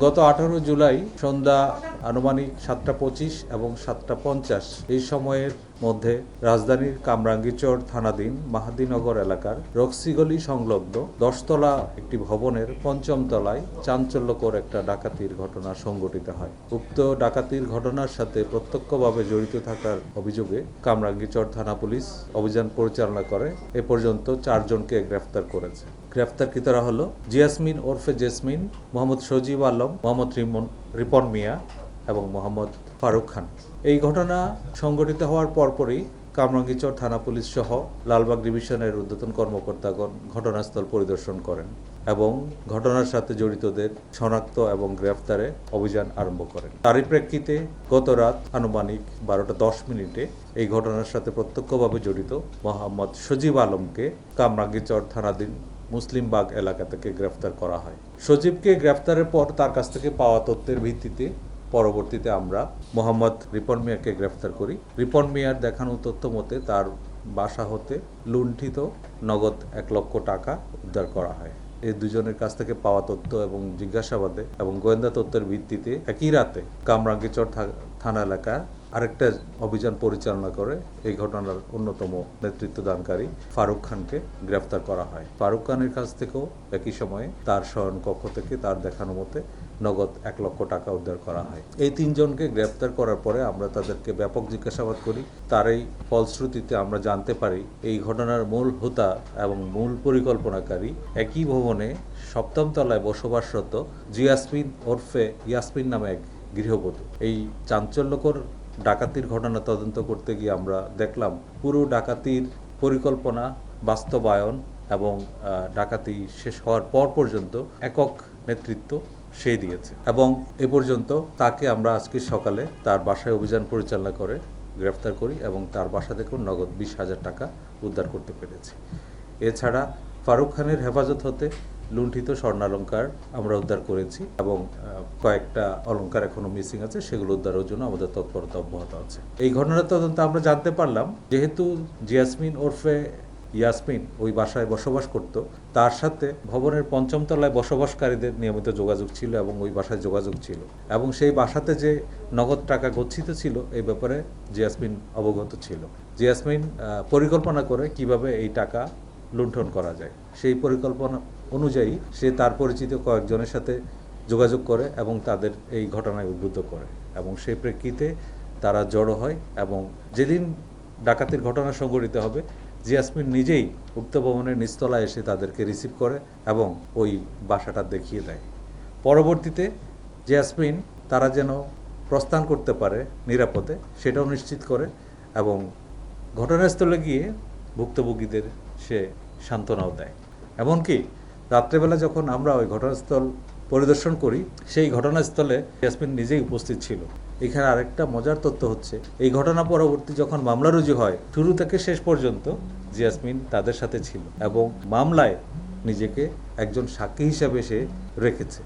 গত 18 জুলাই সন্ধ্যা আনুমানিক 7:25 এবং 7:50 এই সময়ের মধ্যে রাজধানীর কামরাঙ্গীরচর থানাধীন মাহাদিনগর এলাকার রক্সিগলি সংলগ্ন 10তলা একটি ভবনের 5ম তলায় চাঞ্চল্যকর একটা ডাকাতির ঘটনা সংঘটিত হয়। উক্ত ডাকাতির ঘটনার সাথে প্রত্যক্ষভাবে জড়িত থাকার অভিযোগে কামরাঙ্গীরচর থানা পুলিশ অভিযান পরিচালনা করে এ পর্যন্ত 4 জনকে গ্রেফতার করেছে। গ্রেফতারকৃতরা হলো জিয়াসমিন ওরফে জেসমিন, মোহাম্মদ সজীব আলম, মোহাম্মদ রিপন মিয়া এবং মোহাম্মদ ফারুক খান। এই ঘটনা সংঘটিত হওয়ার পরপরই কামরাঙ্গীরচর থানা পুলিশ সহ লালবাগ ডিভিশনের ঊর্ধ্বতন কর্মকর্তাগণ ঘটনাস্থল পরিদর্শন করেন এবং ঘটনার সাথে জড়িতদের শনাক্ত এবং গ্রেফতারে অভিযান আরম্ভ করেন। তারই প্রেক্ষিতে গত রাত আনুমানিক 12:10 এই ঘটনার সাথে প্রত্যক্ষভাবে জড়িত মোহাম্মদ সজীব আলমকে কামরাঙ্গীরচর থানাধীন মুসলিমবাগ এলাকা থেকে গ্রেফতার করা হয়। সজীবকে গ্রেফতারের পর তার কাছ থেকে পাওয়া তথ্যের ভিত্তিতে পরবর্তীতে আমরা মোহাম্মদ রিপন মিয়াকে গ্রেফতার করি। রিপন মিয়ার দেখানো তথ্য মতে তার বাসা হতে লুণ্ঠিত নগদ 1 লক্ষ টাকা উদ্ধার করা হয়। এই দুজনের কাছ থেকে পাওয়া তথ্য এবং জিজ্ঞাসাবাদে এবং গোয়েন্দা তথ্যের ভিত্তিতে একই রাতে কামরাঙ্গীরচর থানা এলাকায় আরেকটা অভিযান পরিচালনা করে এই ঘটনার অন্যতম নেতৃত্বদানকারী ফারুক খানকে গ্রেফতার করা হয়। ফারুক খানের কাছ থেকেও একই সময়ে তার শয়নকক্ষ থেকে তার দেখানো মতে নগদ 1 লক্ষ টাকা উদ্ধার করা হয়। এই 3 জনকে গ্রেফতার করার পরে আমরা তাদেরকে ব্যাপক জিজ্ঞাসাবাদ করি। তার এই ফলশ্রুতিতে আমরা জানতে পারি এই ঘটনার মূল হোতা এবং মূল পরিকল্পনাকারী একই ভবনে 7ম তলায় বসবাসরত জিয়াসমিন ওরফে ইয়াসমিন নামে এক গৃহবধূ। এই চাঞ্চল্যকর ডাকাতির ঘটনা তদন্ত করতে গিয়ে আমরা দেখলাম পুরো ডাকাতির পরিকল্পনা, বাস্তবায়ন এবং ডাকাতি শেষ হওয়ার পর পর্যন্ত একক নেতৃত্ব সে দিয়েছে এবং এ পর্যন্ত তাকে আমরা আজকে সকালে তার বাসায় অভিযান পরিচালনা করে গ্রেফতার করি এবং তার বাসা থেকেও নগদ 20,000 টাকা উদ্ধার করতে পেরেছি। এছাড়া ফারুক খানের হেফাজত হতে লুণ্ঠিত স্বর্ণালঙ্কার আমরা উদ্ধার করেছি এবং কয়েকটা অলঙ্কার এখনো মিসিং আছে, সেগুলো উদ্ধারের জন্য আমাদের তৎপরতা অব্যাহত আছে। এই ঘটনার তদন্তে আমরা জানতে পারলাম যেহেতু জিয়াসমিন ওরফে ইয়াসমিন ওই বাসায় বসবাস করত, তার সাথে ভবনের 5ম তলায় বসবাসকারীদের নিয়মিত যোগাযোগ ছিল এবং ওই বাসায় যোগাযোগ ছিল এবং সেই বাসাতে যে নগদ টাকা গচ্ছিত ছিল এই ব্যাপারে জিয়াসমিন অবগত ছিল। জিয়াসমিন পরিকল্পনা করে কিভাবে এই টাকা লুণ্ঠন করা যায়, সেই পরিকল্পনা অনুযায়ী সে তার পরিচিত কয়েকজনের সাথে যোগাযোগ করে এবং তাদের এই ঘটনায় উদ্বুদ্ধ করে এবং সেই প্রেক্ষিতে তারা জড়ো হয় এবং যেদিন ডাকাতির ঘটনা সংঘটিত হবে জিয়াসমিন নিজেই উক্ত ভবনের নিচতলায় এসে তাদেরকে রিসিভ করে এবং ওই বাসাটা দেখিয়ে দেয়। পরবর্তীতে জিয়াসমিন তারা যেন প্রস্থান করতে পারে নিরাপদে সেটাও নিশ্চিত করে এবং ঘটনাস্থলে গিয়ে ভুক্তভোগীদের সে সান্ত্বনাও দেয়। এমনকি রাত্রেবেলা যখন আমরা ওই ঘটনাস্থল পরিদর্শন করি সেই ঘটনাস্থলে জিয়াসমিন নিজেই উপস্থিত ছিল। এখানে আরেকটা মজার তথ্য হচ্ছে এই ঘটনা পরবর্তী যখন মামলা রুজু হয় শুরু থেকে শেষ পর্যন্ত জিয়াসমিন তাদের সাথে ছিল এবং মামলায় নিজেকে একজন সাক্ষী হিসাবে সে রেখেছে।